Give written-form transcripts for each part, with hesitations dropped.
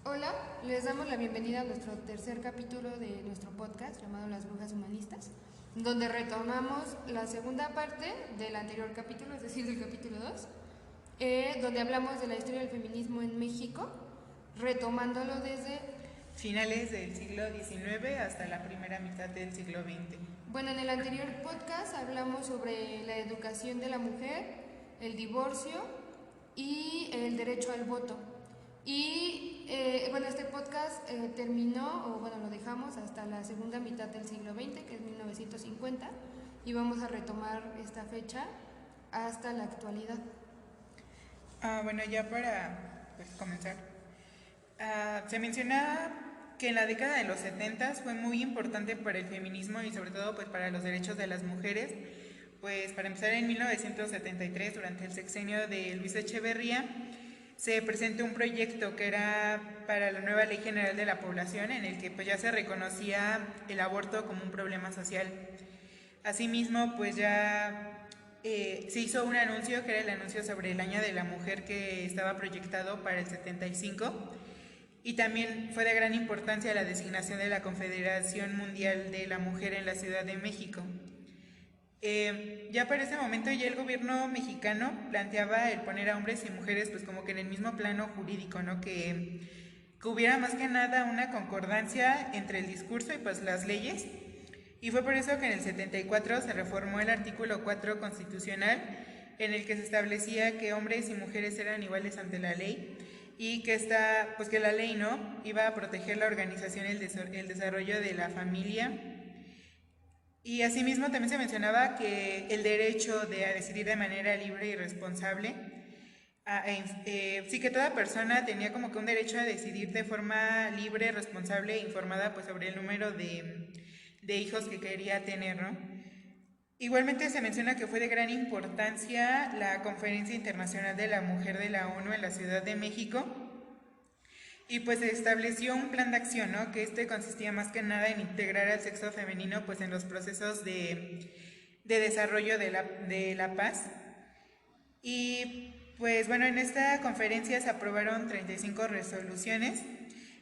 Hola, les damos la bienvenida a nuestro tercer capítulo de nuestro podcast llamado Las Brujas Humanistas, donde retomamos la segunda parte del anterior capítulo, es decir, del capítulo 2, donde hablamos de la historia del feminismo en México, retomándolo desde finales del siglo XIX hasta la primera mitad del siglo XX. Bueno, en el anterior podcast hablamos sobre la educación de la mujer, el divorcio y el derecho al voto. Y este podcast terminó, o bueno, lo dejamos hasta la segunda mitad del siglo XX, que es 1950, y vamos a retomar esta fecha hasta la actualidad. Bueno, ya para comenzar, se menciona que en la década de los 70 fue muy importante para el feminismo y sobre todo pues para los derechos de las mujeres. Pues para empezar, en 1973, durante el sexenio de Luis Echeverría, se presentó un proyecto que era para la nueva Ley General de la Población, en el que pues ya se reconocía el aborto como un problema social. Asimismo, pues ya se hizo un anuncio, que era el anuncio sobre el año de la mujer, que estaba proyectado para el 75, y también fue de gran importancia la designación de la Confederación Mundial de la Mujer en la Ciudad de México. Ya para ese momento ya el gobierno mexicano planteaba el poner a hombres y mujeres pues como que en el mismo plano jurídico, ¿no? Que hubiera más que nada una concordancia entre el discurso y pues las leyes. Y fue por eso que en el 74 se reformó el artículo 4 constitucional, en el que se establecía que hombres y mujeres eran iguales ante la ley, y que que la ley no iba a proteger la organización y el desarrollo de la familia. Y asimismo también se mencionaba que el derecho de a decidir de manera libre y responsable, sí, que toda persona tenía como que un derecho a decidir de forma libre, responsable e informada pues sobre el número de hijos que quería tener, ¿no? Igualmente se menciona que fue de gran importancia la Conferencia Internacional de la Mujer de la ONU en la Ciudad de México, y pues se estableció un plan de acción, ¿no? Que consistía más que nada en integrar al sexo femenino pues en los procesos de desarrollo de la paz. Y pues bueno, en esta conferencia se aprobaron 35 resoluciones,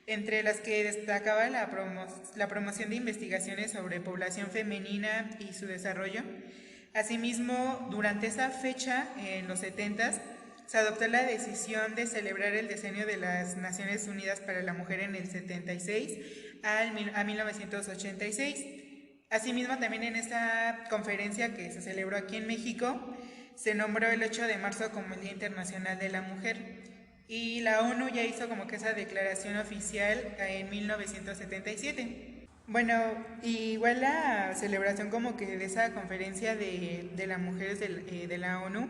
entre las que destacaba la promoción de investigaciones sobre población femenina y su desarrollo. Asimismo, durante esa fecha, en los 70, se adoptó la decisión de celebrar el decenio de las Naciones Unidas para la Mujer en el 76 a 1986. Asimismo, también en esta conferencia que se celebró aquí en México, se nombró el 8 de marzo como el Día Internacional de la Mujer, y la ONU ya hizo como que esa declaración oficial en 1977. Bueno, igual la celebración como que de esa conferencia de las mujeres de la ONU,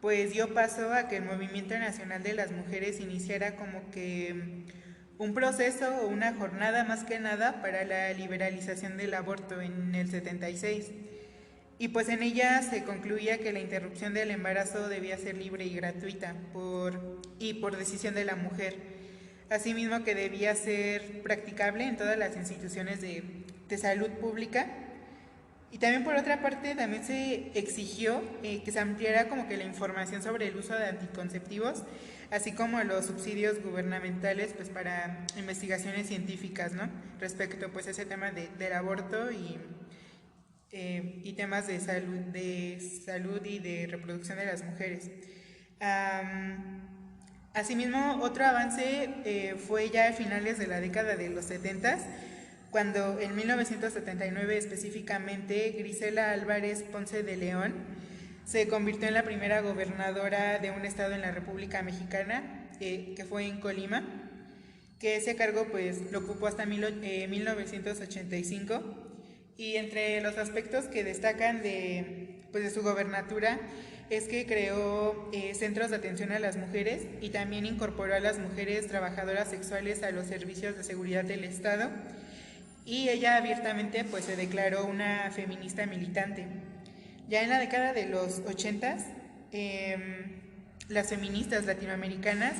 pues dio paso a que el Movimiento Nacional de las Mujeres iniciara como que un proceso o una jornada más que nada para la liberalización del aborto en el 76. Y pues en ella se concluía que la interrupción del embarazo debía ser libre y gratuita por decisión de la mujer. Asimismo que debía ser practicable en todas las instituciones de salud pública. Y también por otra parte también se exigió que se ampliara como que la información sobre el uso de anticonceptivos, así como los subsidios gubernamentales pues para investigaciones científicas, ¿no? Respecto pues a ese tema del aborto y temas de salud y de reproducción de las mujeres. Asimismo, otro avance fue ya a finales de la década de los 70, cuando en 1979 específicamente Grisela Álvarez Ponce de León se convirtió en la primera gobernadora de un estado en la República Mexicana, que fue en Colima, que ese cargo pues lo ocupó hasta 1985. Y entre los aspectos que destacan de su gobernatura es que creó centros de atención a las mujeres, y también incorporó a las mujeres trabajadoras sexuales a los servicios de seguridad del Estado, y ella abiertamente pues se declaró una feminista militante. Ya en la década de los 80, las feministas latinoamericanas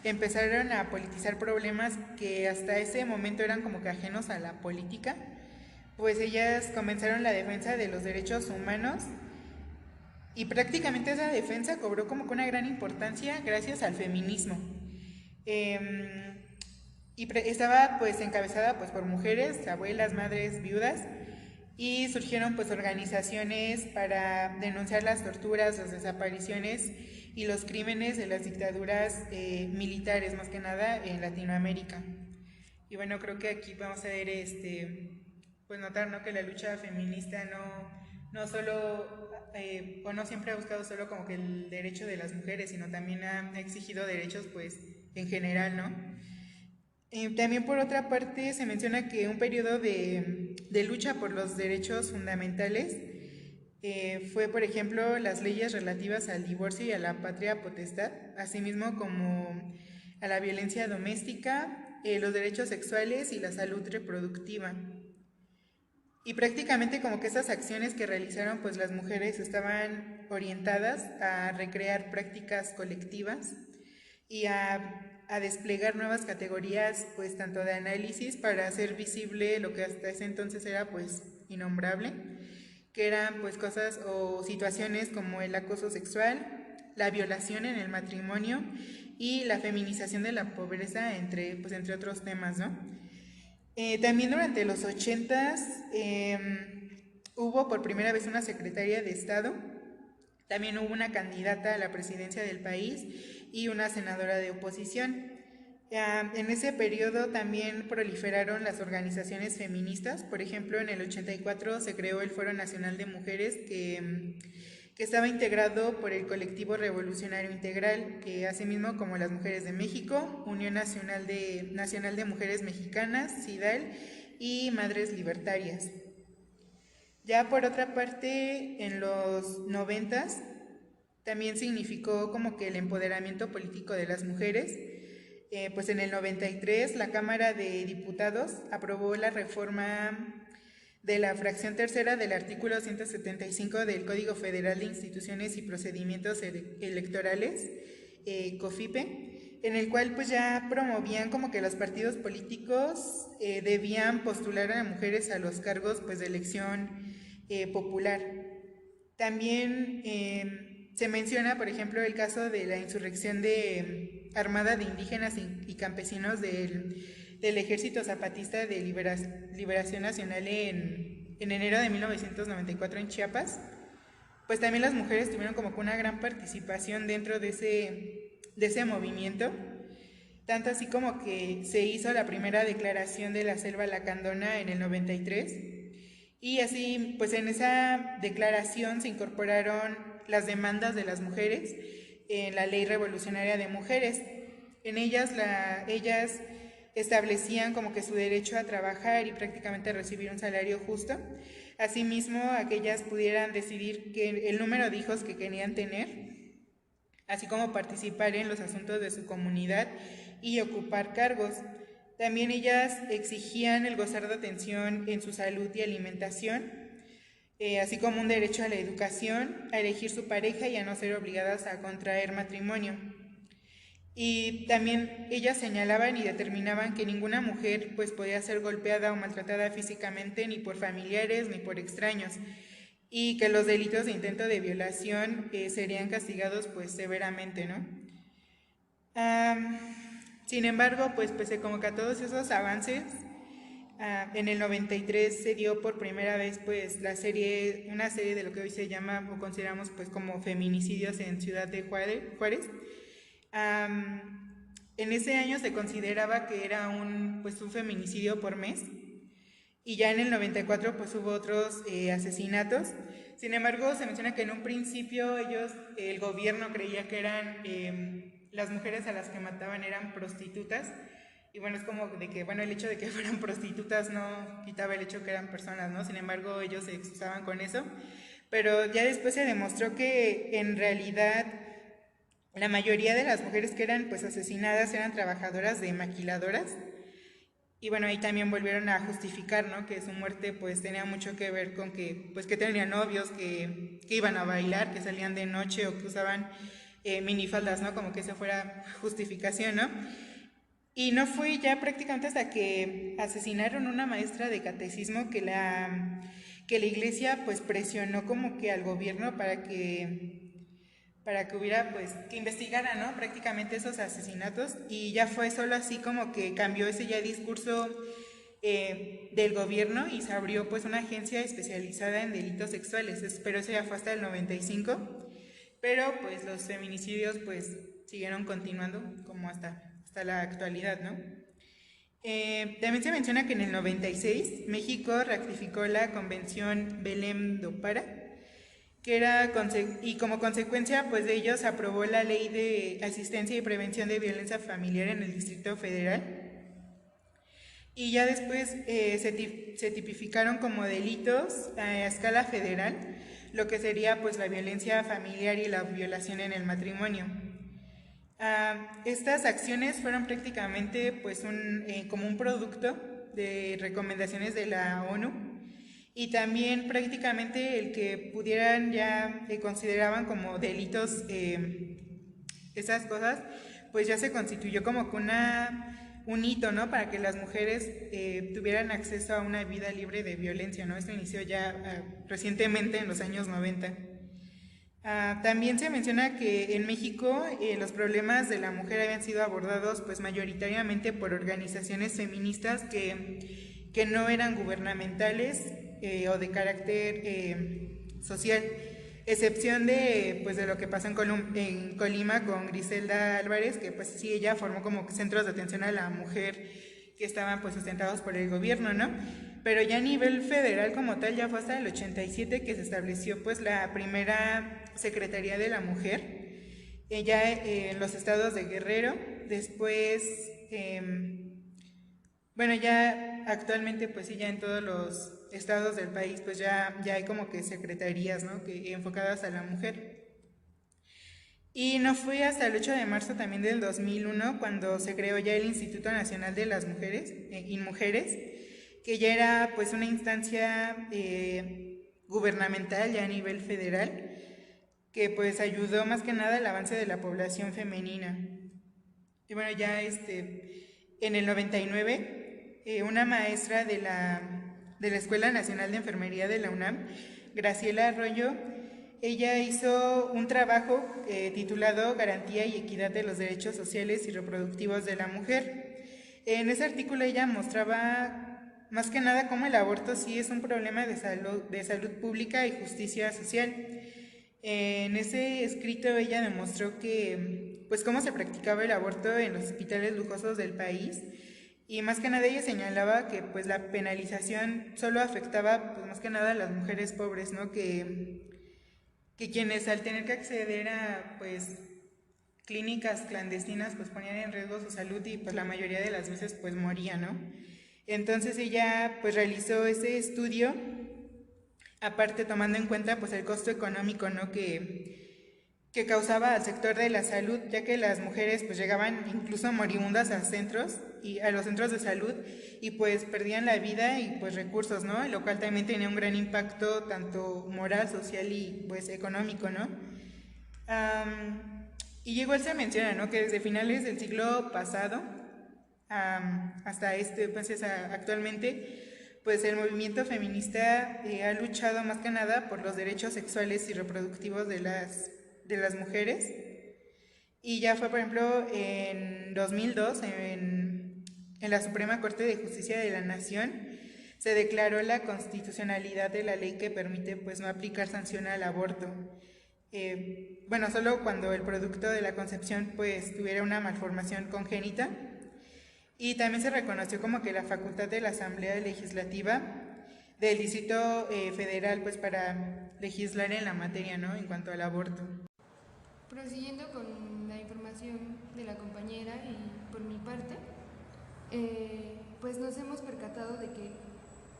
empezaron a politizar problemas que hasta ese momento eran como que ajenos a la política, pues ellas comenzaron la defensa de los derechos humanos, y prácticamente esa defensa cobró como que una gran importancia gracias al feminismo. y estaba pues encabezada pues por mujeres, abuelas, madres, viudas, y surgieron pues organizaciones para denunciar las torturas, las desapariciones y los crímenes de las dictaduras militares, más que nada en Latinoamérica. Y bueno, creo que aquí vamos a ver pues notar, ¿no?, que la lucha feminista no solo o no siempre ha buscado solo como que el derecho de las mujeres, sino también ha exigido derechos pues en general, ¿no? También por otra parte se menciona que un periodo de lucha por los derechos fundamentales fue, por ejemplo, las leyes relativas al divorcio y a la patria potestad, asimismo como a la violencia doméstica, los derechos sexuales y la salud reproductiva. Y prácticamente como que esas acciones que realizaron pues las mujeres estaban orientadas a recrear prácticas colectivas y a desplegar nuevas categorías pues tanto de análisis para hacer visible lo que hasta ese entonces era pues innombrable, que eran pues cosas o situaciones como el acoso sexual, la violación en el matrimonio y la feminización de la pobreza, entre otros temas, ¿no? También durante los 80s hubo por primera vez una secretaria de Estado, también hubo una candidata a la presidencia del país y una senadora de oposición. En ese periodo también proliferaron las organizaciones feministas. Por ejemplo, en el 84 se creó el Foro Nacional de Mujeres que estaba integrado por el Colectivo Revolucionario Integral, asimismo como las Mujeres de México, Unión Nacional de Mujeres Mexicanas, CIDAL y Madres Libertarias. Ya por otra parte, en los 90s también significó como que el empoderamiento político de las mujeres. Pues en el 93 la Cámara de Diputados aprobó la reforma de la fracción tercera del artículo 175 del Código Federal de Instituciones y Procedimientos Electorales, COFIPE, en el cual pues ya promovían como que los partidos políticos debían postular a mujeres a los cargos pues de elección popular. También se menciona, por ejemplo, el caso de la insurrección armada de indígenas y campesinos del Ejército Zapatista de Liberación Nacional en enero de 1994 en Chiapas. Pues también las mujeres tuvieron como que una gran participación dentro de ese movimiento, tanto así como que se hizo la primera declaración de la Selva Lacandona en el 93, y así pues en esa declaración se incorporaron las demandas de las mujeres en la Ley Revolucionaria de Mujeres. En ellas establecían como que su derecho a trabajar y prácticamente recibir un salario justo. Asimismo, aquellas pudieran decidir el número de hijos que querían tener, así como participar en los asuntos de su comunidad y ocupar cargos. También ellas exigían el gozar de atención en su salud y alimentación, así como un derecho a la educación, a elegir su pareja y a no ser obligadas a contraer matrimonio. Y también ellas señalaban y determinaban que ninguna mujer pues podía ser golpeada o maltratada físicamente ni por familiares ni por extraños, y que los delitos de intento de violación serían castigados pues severamente, ¿no? Sin embargo, pues pese como que a todos esos avances, en el 93 se dio por primera vez pues una serie de lo que hoy se llama o consideramos pues como feminicidios en Ciudad de Juárez. En ese año se consideraba que era un feminicidio por mes, y ya en el 94 pues hubo otros asesinatos. Sin embargo, se menciona que en un principio el gobierno creía que eran las mujeres a las que mataban eran prostitutas, y bueno, es como de que, bueno, el hecho de que fueran prostitutas no quitaba el hecho que eran personas, ¿no? Sin embargo, ellos se excusaban con eso, pero ya después se demostró que en realidad la mayoría de las mujeres que eran pues asesinadas eran trabajadoras de maquiladoras. Y bueno, ahí también volvieron a justificar, ¿no?, que su muerte pues tenía mucho que ver con que tenían novios, que iban a bailar, que salían de noche o que usaban minifaldas, ¿no? Como que esa fuera justificación, ¿no? Y no fue ya prácticamente hasta que asesinaron a una maestra de catecismo que la iglesia pues presionó como que al gobierno para que para que hubiera, pues, que investigara, ¿no? Prácticamente esos asesinatos, y ya fue solo así como que cambió ese ya discurso del gobierno y se abrió pues una agencia especializada en delitos sexuales, pero eso ya fue hasta el 95, pero pues los feminicidios pues siguieron continuando como hasta la actualidad, ¿no? También se menciona que en el 96 México ratificó la Convención Belém do Pará, que era y como consecuencia pues de ello se aprobó la Ley de Asistencia y Prevención de Violencia Familiar en el Distrito Federal, y ya después se tipificaron como delitos a escala federal lo que sería pues la violencia familiar y la violación en el matrimonio. Estas acciones fueron prácticamente pues como un producto de recomendaciones de la ONU, y también prácticamente el que pudieran ya consideraban como delitos esas cosas, pues ya se constituyó como que un hito, ¿no? Para que las mujeres tuvieran acceso a una vida libre de violencia, ¿no? Esto inició ya recientemente en los años 90. También se menciona que en México los problemas de la mujer habían sido abordados pues mayoritariamente por organizaciones feministas que no eran gubernamentales o de carácter social, excepción pues de lo que pasó en Colima con Griselda Álvarez, que pues sí, ella formó como centros de atención a la mujer que estaban pues sustentados por el gobierno, ¿no? Pero ya a nivel federal como tal ya fue hasta el 87 que se estableció pues la primera Secretaría de la Mujer, ya en los estados de Guerrero, después, bueno, ya actualmente pues sí, ya en todos los estados del país pues ya hay como que secretarías, ¿no? Enfocadas a la mujer. Y no fue hasta el 8 de marzo también del 2001 cuando se creó ya el Instituto Nacional de las Mujeres, INMujeres, que ya era pues una instancia gubernamental ya a nivel federal, que pues ayudó más que nada al avance de la población femenina. Y bueno, ya en el 99, una maestra de la Escuela Nacional de Enfermería de la UNAM, Graciela Arroyo, ella hizo un trabajo titulado Garantía y Equidad de los Derechos Sociales y Reproductivos de la Mujer. En ese artículo ella mostraba más que nada cómo el aborto sí es un problema de salud pública y justicia social. En ese escrito ella demostró que, pues, cómo se practicaba el aborto en los hospitales lujosos del país, y más que nada ella señalaba que pues la penalización solo afectaba pues más que nada a las mujeres pobres, ¿no? Que quienes al tener que acceder a pues clínicas clandestinas pues ponían en riesgo su salud y pues la mayoría de las veces pues morían, ¿no? Entonces ella pues realizó ese estudio, aparte tomando en cuenta pues el costo económico, ¿no? que causaba al sector de la salud, ya que las mujeres pues llegaban incluso moribundas a los centros de salud, y pues perdían la vida y pues recursos, ¿no? Lo cual también tenía un gran impacto tanto moral, social y pues económico, ¿no? Y igual se menciona, ¿no? Que desde finales del siglo pasado hasta pues actualmente, pues el movimiento feminista ha luchado más que nada por los derechos sexuales y reproductivos de las mujeres. Y ya fue, por ejemplo, en 2002, en la Suprema Corte de Justicia de la Nación, se declaró la constitucionalidad de la ley que permite pues no aplicar sanción al aborto. Bueno, solo cuando el producto de la concepción pues tuviera una malformación congénita. Y también se reconoció como que la facultad de la Asamblea Legislativa del Distrito Federal pues para legislar en la materia, ¿no? En cuanto al aborto. Prosiguiendo con la información de la compañera y por mi parte, pues nos hemos percatado de que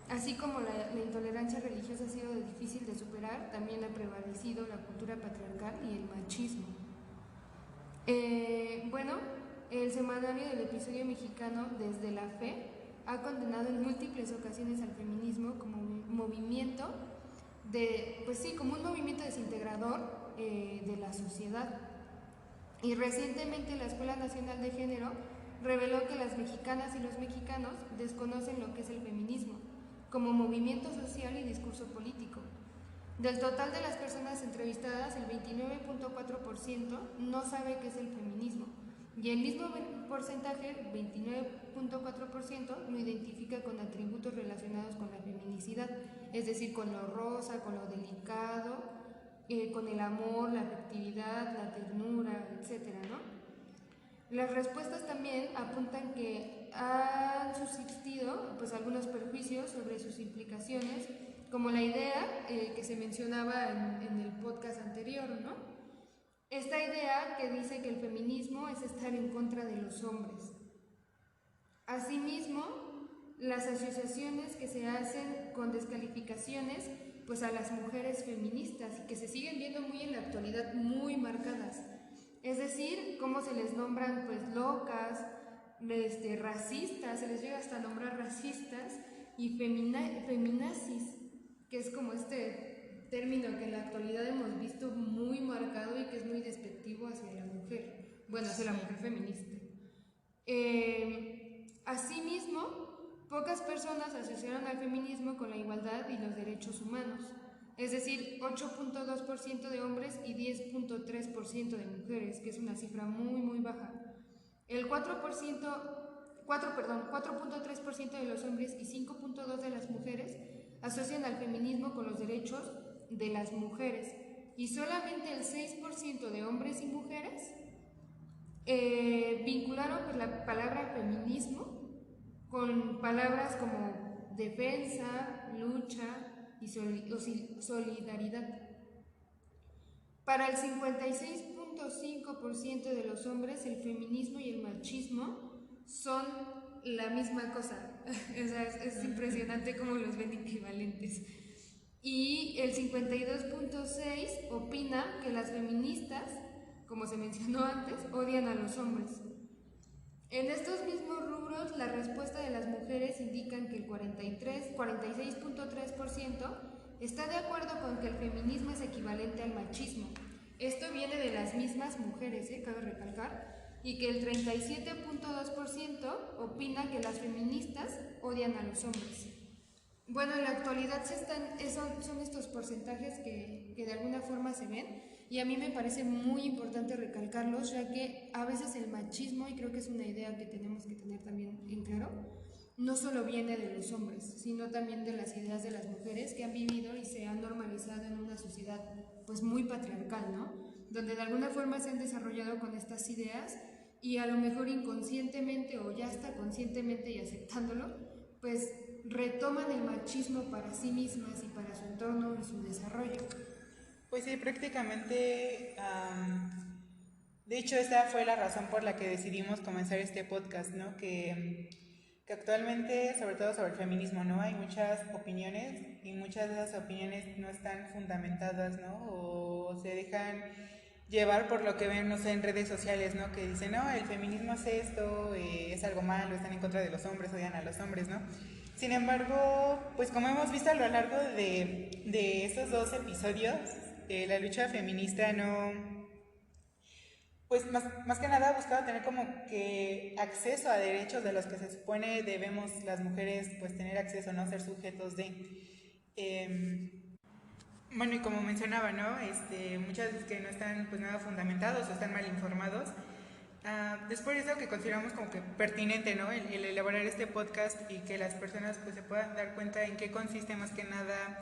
así como la intolerancia religiosa ha sido difícil de superar, también ha prevalecido la cultura patriarcal y el machismo. Bueno, el semanario del episodio mexicano Desde la Fe ha condenado en múltiples ocasiones al feminismo como un movimiento como un movimiento desintegrador de la sociedad. Y recientemente la Escuela Nacional de Género reveló que las mexicanas y los mexicanos desconocen lo que es el feminismo como movimiento social y discurso político. Del total de las personas entrevistadas, el 29.4% no sabe qué es el feminismo y el mismo porcentaje, 29.4%, lo identifica con atributos relacionados con la feminicidad, es decir, con lo rosa, con lo delicado, con el amor, la afectividad, la ternura, etcétera, ¿no? Las respuestas también apuntan que han subsistido pues algunos perjuicios sobre sus implicaciones, como la idea que se mencionaba en el podcast anterior, ¿no? Esta idea que dice que el feminismo es estar en contra de los hombres. Asimismo, las asociaciones que se hacen con descalificaciones pues a las mujeres feministas y que se siguen viendo muy en la actualidad muy marcadas. Es decir, cómo se les nombran pues locas, racistas, se les llega hasta nombrar racistas y feminazis, que es como este término que en la actualidad hemos visto muy marcado y que es muy despectivo hacia la mujer, bueno, hacia la mujer feminista. Asimismo, pocas personas asociaron al feminismo con la igualdad y los derechos humanos, es decir, 8.2% de hombres y 10.3% de mujeres, que es una cifra muy baja. El 4.3% de los hombres y 5.2% de las mujeres asocian al feminismo con los derechos de las mujeres y solamente el 6% de hombres y mujeres vincularon pues, la palabra feminismo con palabras como defensa, lucha y solidaridad. Para el 56.5% de los hombres, el feminismo y el machismo son la misma cosa. O sea, es impresionante cómo los ven equivalentes. Y el 52.6% opina que las feministas, como se mencionó antes, odian a los hombres. En estos mismos rubros, la respuesta de las mujeres indican que el 46.3% está de acuerdo con que el feminismo es equivalente al machismo. Esto viene de las mismas mujeres, cabe recalcar, y que el 37.2% opina que las feministas odian a los hombres. Bueno, en la actualidad son estos porcentajes que de alguna forma se ven, y a mí me parece muy importante recalcarlos, ya que a veces el machismo, y creo que es una idea que tenemos que tener también en claro, no solo viene de los hombres, sino también de las ideas de las mujeres que han vivido y se han normalizado en una sociedad pues muy patriarcal, ¿no? Donde de alguna forma se han desarrollado con estas ideas y a lo mejor inconscientemente o ya hasta conscientemente y aceptándolo, pues retoman el machismo para sí mismas y para su entorno y su desarrollo. Pues sí, prácticamente, de hecho esa fue la razón por la que decidimos comenzar este podcast, ¿no? Que actualmente, sobre todo sobre el feminismo, ¿no? Hay muchas opiniones y muchas de esas opiniones no están fundamentadas, ¿no? O se dejan llevar por lo que ven, no sé, en redes sociales, ¿no? Que dicen, no, el feminismo es esto, es algo malo, están en contra de los hombres, odian a los hombres, ¿no? Sin embargo, pues como hemos visto a lo largo de estos 2 episodios, la lucha feminista no, pues más que nada ha buscado tener como que acceso a derechos de los que se supone debemos las mujeres pues tener acceso, no ser sujetos de... bueno, y como mencionaba, ¿no? Muchas veces que no están pues nada fundamentados o están mal informados. Después de eso que consideramos como que pertinente, ¿no? El elaborar este podcast y que las personas pues se puedan dar cuenta en qué consiste más que nada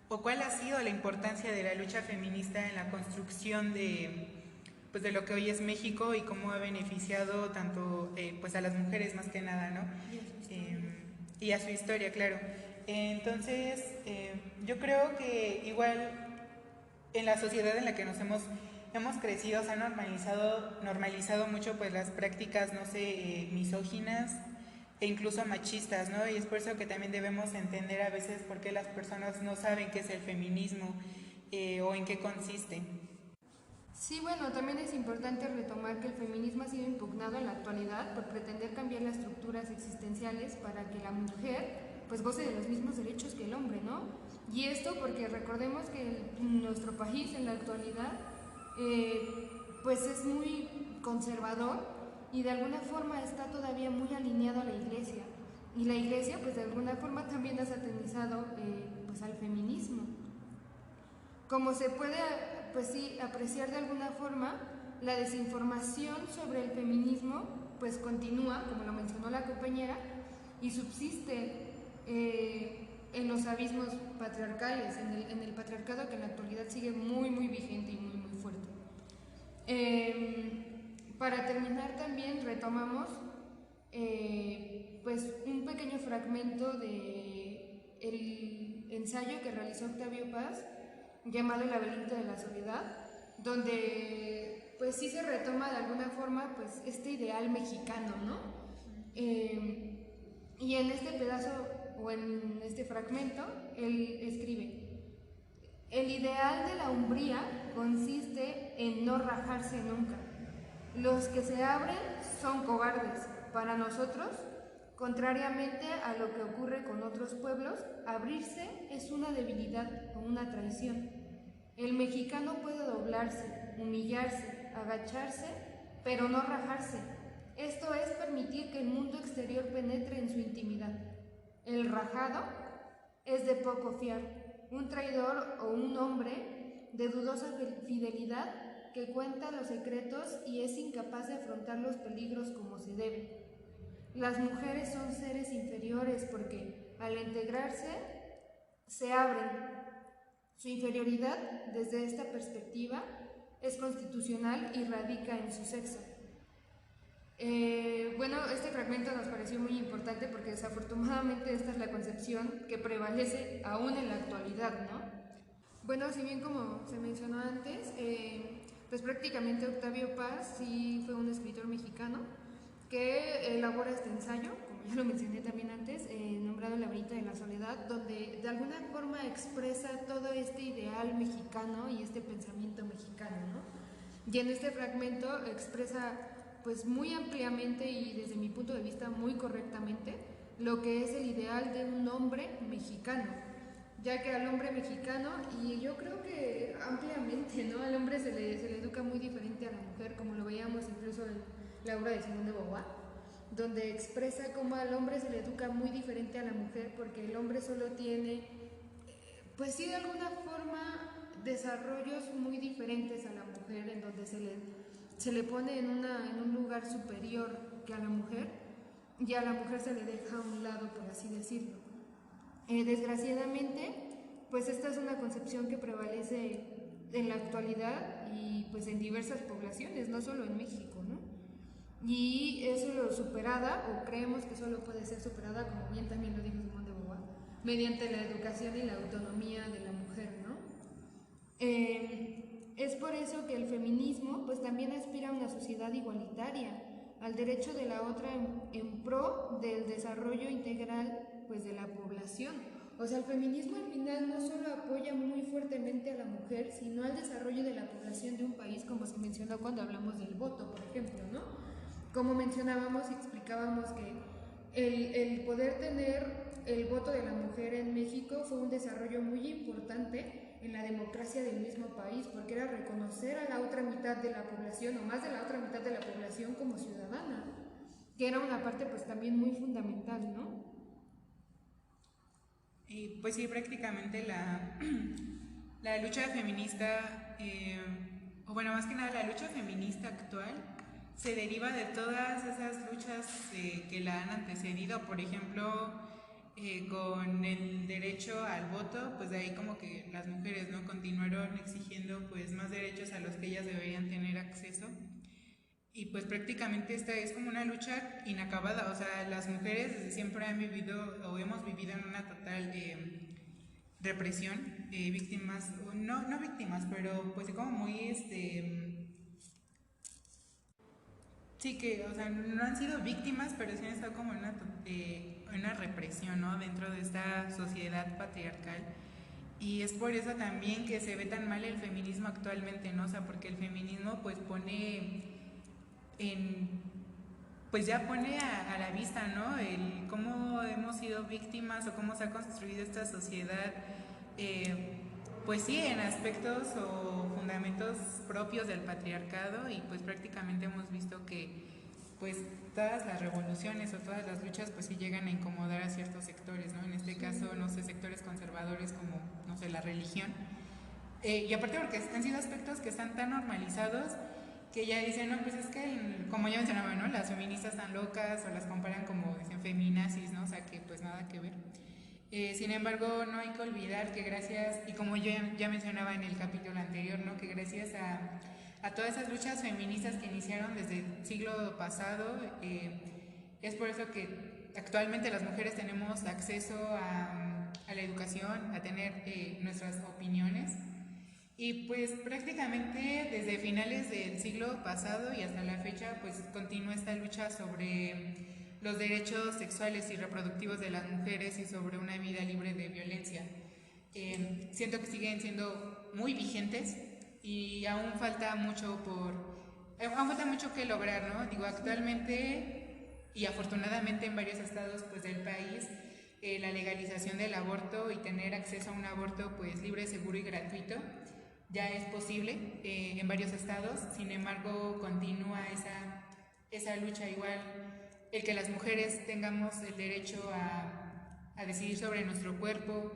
o cuál ha sido la importancia de la lucha feminista en la construcción de lo que hoy es México y cómo ha beneficiado tanto pues a las mujeres más que nada, ¿no? Y a su historia, claro. Entonces, yo creo que igual en la sociedad en la que nos hemos crecido se han normalizado mucho pues las prácticas, no sé, misóginas e incluso machistas, ¿no? Y es por eso que también debemos entender a veces por qué las personas no saben qué es el feminismo o en qué consiste. Sí, bueno, también es importante retomar que el feminismo ha sido impugnado en la actualidad por pretender cambiar las estructuras existenciales para que la mujer pues goce de los mismos derechos que el hombre, ¿no? Y esto porque recordemos que nuestro país en la actualidad pues es muy conservador y de alguna forma está todavía muy alineado a la iglesia. Y la iglesia pues de alguna forma también ha satanizado pues al feminismo. Como se puede, pues sí, apreciar de alguna forma, la desinformación sobre el feminismo pues continúa, como lo mencionó la compañera, y subsiste en los abismos patriarcales, en el patriarcado que en la actualidad sigue muy, muy vigente y muy, muy fuerte. Para terminar también retomamos pues un pequeño fragmento de el ensayo que realizó Octavio Paz llamado El laberinto de la soledad, donde pues sí se retoma de alguna forma pues este ideal mexicano, ¿no? Y en este pedazo o en este fragmento él escribe: el ideal de la hombría consiste en no rajarse nunca. Los que se abren son cobardes. Para nosotros, contrariamente a lo que ocurre con otros pueblos, abrirse es una debilidad o una traición. El mexicano puede doblarse, humillarse, agacharse, pero no rajarse. Esto es permitir que el mundo exterior penetre en su intimidad. El rajado es de poco fiar, un traidor o un hombre de dudosa fidelidad que cuenta los secretos y es incapaz de afrontar los peligros como se debe. Las mujeres son seres inferiores porque, al integrarse, se abren. Su inferioridad, desde esta perspectiva, es constitucional y radica en su sexo. Bueno, este fragmento nos pareció muy importante porque desafortunadamente esta es la concepción que prevalece aún en la actualidad, ¿no? Bueno, si bien como se mencionó antes, pues prácticamente Octavio Paz sí fue un escritor mexicano que elabora este ensayo, como ya lo mencioné también antes, nombrado El laberinto de la soledad, donde de alguna forma expresa todo este ideal mexicano y este pensamiento mexicano, ¿no? Y en este fragmento expresa pues muy ampliamente y desde mi punto de vista muy correctamente lo que es el ideal de un hombre mexicano, ya que al hombre mexicano, y yo creo que ampliamente, ¿no? Al hombre se le educa muy diferente a la mujer, como lo veíamos incluso en la obra de Simone de Beauvoir, donde expresa cómo al hombre se le educa muy diferente a la mujer, porque el hombre solo tiene, pues sí, de alguna forma, desarrollos muy diferentes a la mujer, en donde se le pone en un lugar superior que a la mujer, y a la mujer se le deja a un lado, por así decirlo. Desgraciadamente, pues esta es una concepción que prevalece en la actualidad y pues en diversas poblaciones, no solo en México, ¿no? Y es solo superada, o creemos que solo puede ser superada, como bien también lo dijo Simone de Beauvoir, mediante la educación y la autonomía de la mujer, ¿no? Es por eso que el feminismo pues también aspira a una sociedad igualitaria, al derecho de la otra en pro del desarrollo integral pues de la población. O sea, el feminismo al final no solo apoya muy fuertemente a la mujer, sino al desarrollo de la población de un país, como se mencionó cuando hablamos del voto, por ejemplo, ¿no? Como mencionábamos y explicábamos que el poder tener el voto de la mujer en México fue un desarrollo muy importante en la democracia del mismo país, porque era reconocer a la otra mitad de la población, o más de la otra mitad de la población, como ciudadana, que era una parte pues también muy fundamental, ¿no? Y pues sí, prácticamente la lucha feminista, o bueno, más que nada la lucha feminista actual, se deriva de todas esas luchas que la han antecedido. Por ejemplo, con el derecho al voto, pues de ahí como que las mujeres no continuaron exigiendo pues más derechos a los que ellas deberían tener acceso, y pues prácticamente esta es como una lucha inacabada. O sea, las mujeres desde siempre han vivido o hemos vivido en una total represión, víctimas, no víctimas, pero pues como muy sí, que, o sea, no han sido víctimas, pero sí han estado como en una represión, ¿no? Dentro de esta sociedad patriarcal. Y es por eso también que se ve tan mal el feminismo actualmente, ¿no? O sea, porque el feminismo pues pues ya pone a la vista, ¿no? El cómo hemos sido víctimas o cómo se ha construido esta sociedad, pues sí, en aspectos o fundamentos propios del patriarcado, y pues prácticamente hemos visto que pues todas las revoluciones o todas las luchas pues sí llegan a incomodar a ciertos sectores, ¿no? En este caso, no sé, sectores conservadores como, no sé, la religión, Y aparte porque han sido aspectos que están tan normalizados que ya dicen, no, pues es que, como ya mencionaba, ¿no? Las feministas están locas o las comparan como, dicen, feminazis, ¿no? O sea, que pues nada que ver. Sin embargo, no hay que olvidar que gracias, y como yo ya mencionaba en el capítulo anterior, ¿no? Que gracias a todas esas luchas feministas que iniciaron desde el siglo pasado, es por eso que actualmente las mujeres tenemos acceso a la educación, a tener nuestras opiniones. Y pues prácticamente desde finales del siglo pasado y hasta la fecha pues continúa esta lucha sobre los derechos sexuales y reproductivos de las mujeres y sobre una vida libre de violencia. Siento que siguen siendo muy vigentes y aún falta mucho que lograr, ¿no? Digo, actualmente y afortunadamente en varios estados pues del país la legalización del aborto y tener acceso a un aborto pues libre, seguro y gratuito ya es posible en varios estados. Sin embargo, continúa esa lucha igual, el que las mujeres tengamos el derecho a decidir sobre nuestro cuerpo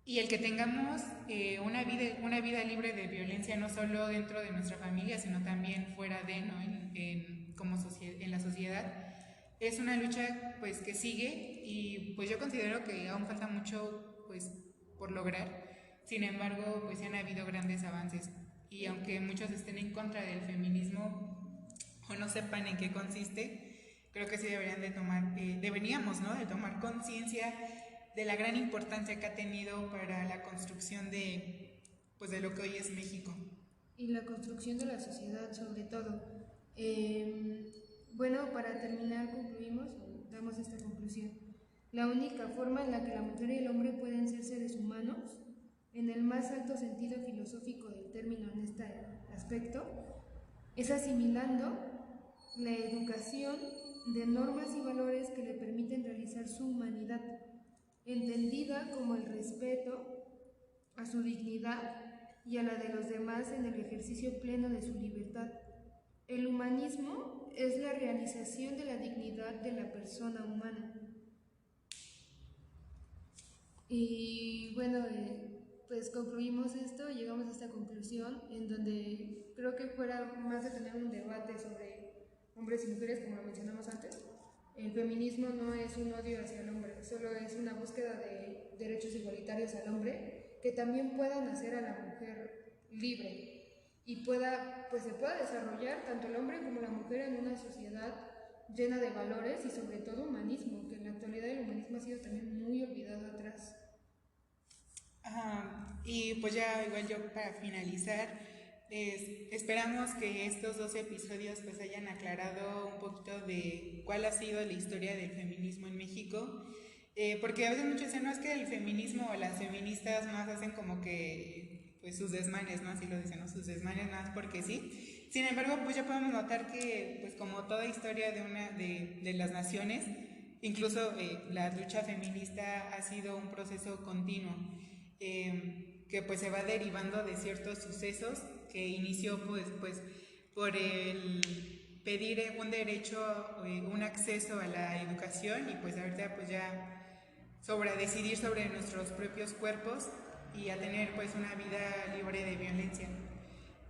y el que tengamos una vida libre de violencia, no solo dentro de nuestra familia, sino también fuera de, ¿no? En la sociedad. Es una lucha pues que sigue y pues yo considero que aún falta mucho pues por lograr. Sin embargo, pues han habido grandes avances y aunque muchos estén en contra del feminismo o no sepan en qué consiste, creo que sí deberíamos, ¿no? De tomar conciencia de la gran importancia que ha tenido para la construcción pues de lo que hoy es México. Y la construcción de la sociedad sobre todo. Bueno, para terminar concluimos, damos esta conclusión. La única forma en la que la mujer y el hombre pueden ser seres humanos, en el más alto sentido filosófico del término en este aspecto, es asimilando la educación de normas y valores que le permiten realizar su humanidad, entendida como el respeto a su dignidad y a la de los demás en el ejercicio pleno de su libertad. El humanismo es la realización de la dignidad de la persona humana. Y bueno, pues concluimos esto, llegamos a esta conclusión en donde creo que fuera más de tener un debate sobre hombres y mujeres, como lo mencionamos antes. El feminismo no es un odio hacia el hombre, solo es una búsqueda de derechos igualitarios al hombre que también puedan hacer a la mujer libre y se pueda desarrollar tanto el hombre como la mujer en una sociedad llena de valores y sobre todo humanismo, que en la actualidad el humanismo ha sido también muy olvidado atrás. Y pues ya igual yo para finalizar, esperamos que estos 2 episodios pues hayan aclarado un poquito de cuál ha sido la historia del feminismo en México, porque a veces muchos dicen, no, es que el feminismo o las feministas más hacen como que pues sus desmanes, ¿no? Así lo dicen, ¿no? Sus desmanes más porque sí. Sin embargo, pues ya podemos notar que pues como toda historia de las naciones, incluso la lucha feminista ha sido un proceso continuo. Que pues se va derivando de ciertos sucesos que inició pues por el pedir un derecho, un acceso a la educación y pues ahorita pues ya decidir sobre nuestros propios cuerpos y a tener pues una vida libre de violencia.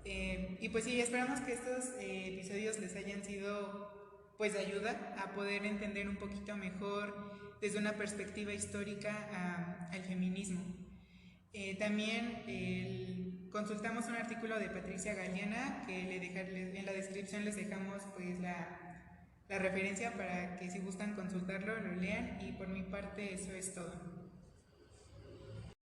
Y pues sí, esperamos que estos episodios les hayan sido pues de ayuda a poder entender un poquito mejor desde una perspectiva histórica al feminismo. También consultamos un artículo de Patricia Galeana que en la descripción les dejamos pues la referencia para que si gustan consultarlo lo lean y por mi parte eso es todo.